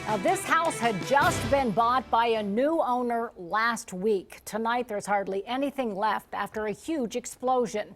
Now, this house had just been bought by a new owner last week. Tonight, there's hardly anything left after a huge explosion.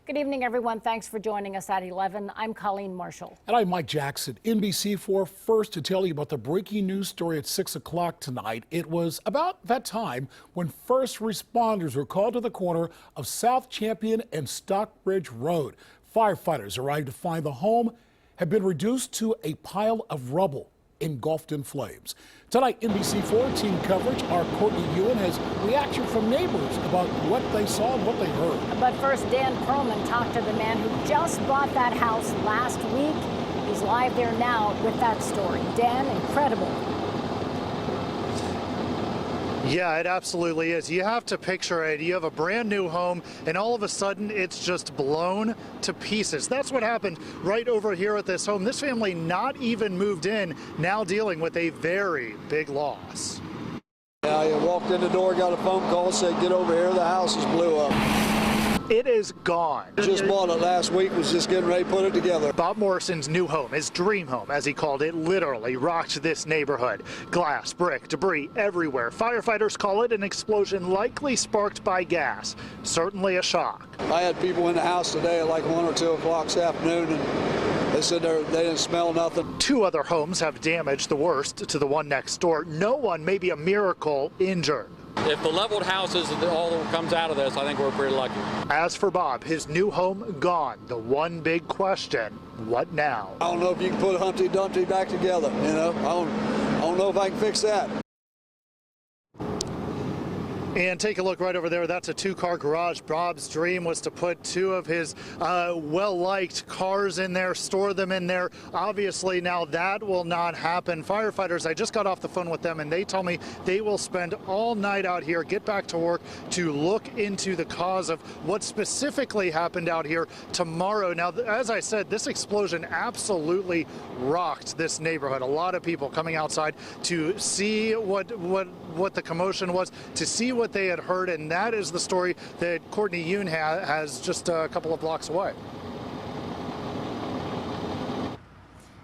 Good evening, everyone. Thanks for joining us at 11. I'm Colleen Marshall. And I'm Mike Jackson, NBC4, first to tell you about the breaking news story at 6 o'clock tonight. It was about that time when first responders were called to the corner of South Champion and Stockbridge Road. Firefighters arrived to find the home had been reduced to a pile of rubble engulfed in flames. Tonight, NBC4 team coverage. Our Courtney Ewan has reaction from neighbors about what they saw and what they heard. But first, Dan Perlman talked to the man who just bought that house last week. He's live there now with that story. Dan, incredible. Yeah, it absolutely is. You have to picture it. You have a brand new home and all of a sudden it's just blown to pieces. That's what happened right over here at this home. This family not even moved in, now dealing with a very big loss. Yeah, I walked in the door, got a phone call, said get over here, the house is blew up. It is gone. Just bought it last week, was just getting ready to put it together. Bob Morrison's new home, his dream home, as he called it, literally rocked this neighborhood. Glass, brick, debris everywhere. Firefighters call it an explosion likely sparked by gas. Certainly a shock. I had people in the house today at like 1 or 2 o'clock this afternoon, and they said they didn't smell nothing. 2 other homes have damage, the worst to the one next door. No one, maybe a miracle, injured. If the leveled house is all that comes out of this, I think we're pretty lucky. As for Bob, his new home gone. The one big question, what now? I don't know if you can put Humpty Dumpty back together, you know. I don't know if I can fix that. And take a look right over there. That's a 2-car garage. Bob's dream was to put 2 of his well-liked cars in there, store them in there. Obviously, now that will not happen. Firefighters, I just got off the phone with them, and they told me they will spend all night out here, get back to work to look into the cause of what specifically happened out here tomorrow. Now, as I said, this explosion absolutely rocked this neighborhood. A lot of people coming outside to see what the commotion was, to see what they had heard, and that is the story that Courtney Yoon has just a couple of blocks away.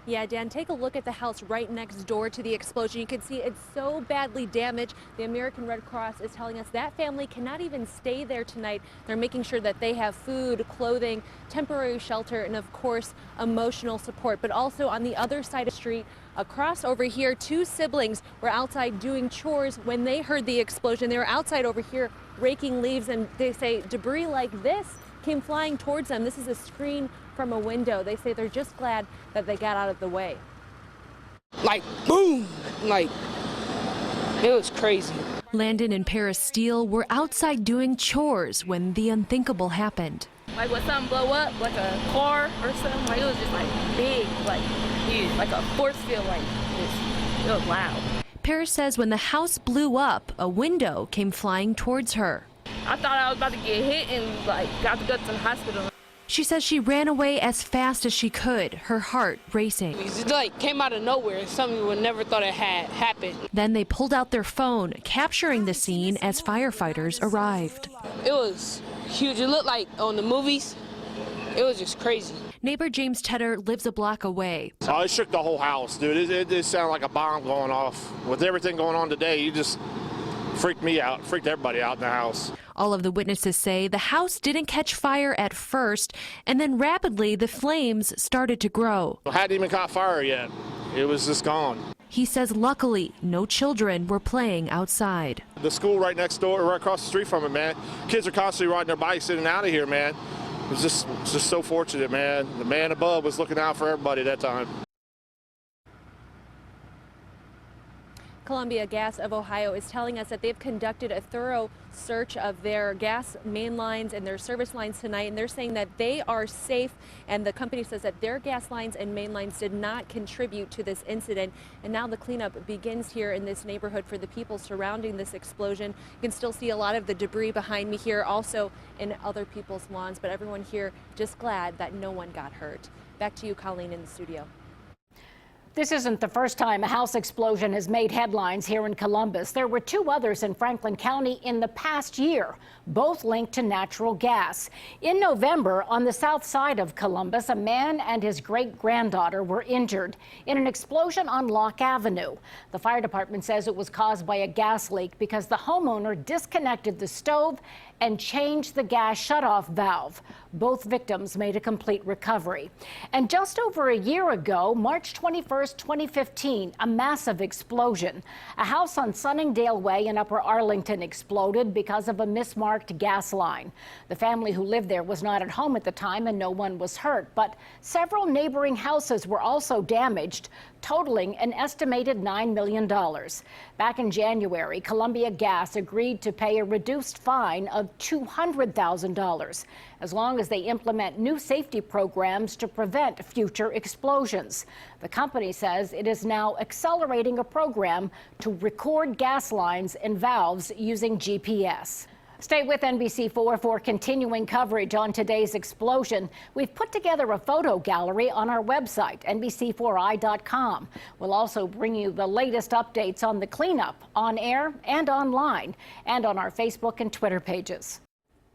Yeah, Dan, take a look at the house right next door to the explosion. You can see it's so badly damaged. The American Red Cross is telling us that family cannot even stay there tonight. They're making sure that they have food, clothing, temporary shelter, and of course, emotional support. But also on the other side of the street, across over here, 2 siblings were outside doing chores when they heard the explosion. They were outside over here raking leaves, and they say debris like this came flying towards them. This is a screen from a window. They say they're just glad that they got out of the way. Like, boom! Like, it was crazy. Landon and Paris Steele were outside doing chores when the unthinkable happened. Like when something blow up, like a car or something, like it was just like big, like huge, like a force field, like this. It was loud. Paris says when the house blew up, a window came flying towards her. I thought I was about to get hit and like got to go to the hospital. She says she ran away as fast as she could, her heart racing. It like came out of nowhere, something we would never thought it had happened. Then they pulled out their phone, capturing the scene as firefighters arrived. It was huge. It looked like on the movies. It was just crazy. Neighbor James Tedder lives a block away. Oh, it shook the whole house, dude. It sounded like a bomb going off. With everything going on today, you just freaked me out, freaked everybody out in the house. All of the witnesses say the house didn't catch fire at first, and then rapidly the flames started to grow. It hadn't even caught fire yet. It was just gone. He says luckily no children were playing outside. The school right next door, right across the street from it, man. Kids are constantly riding their bikes in and out of here, man. It's just so fortunate, man. The man above was looking out for everybody at that time. Columbia Gas of Ohio is telling us that they've conducted a thorough search of their gas main lines and their service lines tonight, and they're saying that they are safe, and the company says that their gas lines and main lines did not contribute to this incident. And now the cleanup begins here in this neighborhood for the people surrounding this explosion. You can still see a lot of the debris behind me here, also in other people's lawns, but everyone here just glad that no one got hurt. Back to you, Colleen, in the studio. This isn't the first time a house explosion has made headlines here in Columbus. There were 2 others in Franklin County in the past year, both linked to natural gas. In November, on the south side of Columbus, a man and his great-granddaughter were injured in an explosion on Locke Avenue. The fire department says it was caused by a gas leak because the homeowner disconnected the stove and changed the gas shutoff valve. Both victims made a complete recovery. And just over a year ago, March 21st, 2015, a massive explosion. A house on Sunningdale Way in Upper Arlington exploded because of a mismarked gas line. The family who lived there was not at home at the time and no one was hurt, but several neighboring houses were also damaged, totaling an estimated $9 million. Back in January, Columbia Gas agreed to pay a reduced fine of $200,000 as long as they implement new safety programs to prevent future explosions. The company says it is now accelerating a program to record gas lines and valves using GPS. Stay with NBC4 for continuing coverage on today's explosion. We've put together a photo gallery on our website, NBC4i.com. We'll also bring you the latest updates on the cleanup on air and online, and on our Facebook and Twitter pages.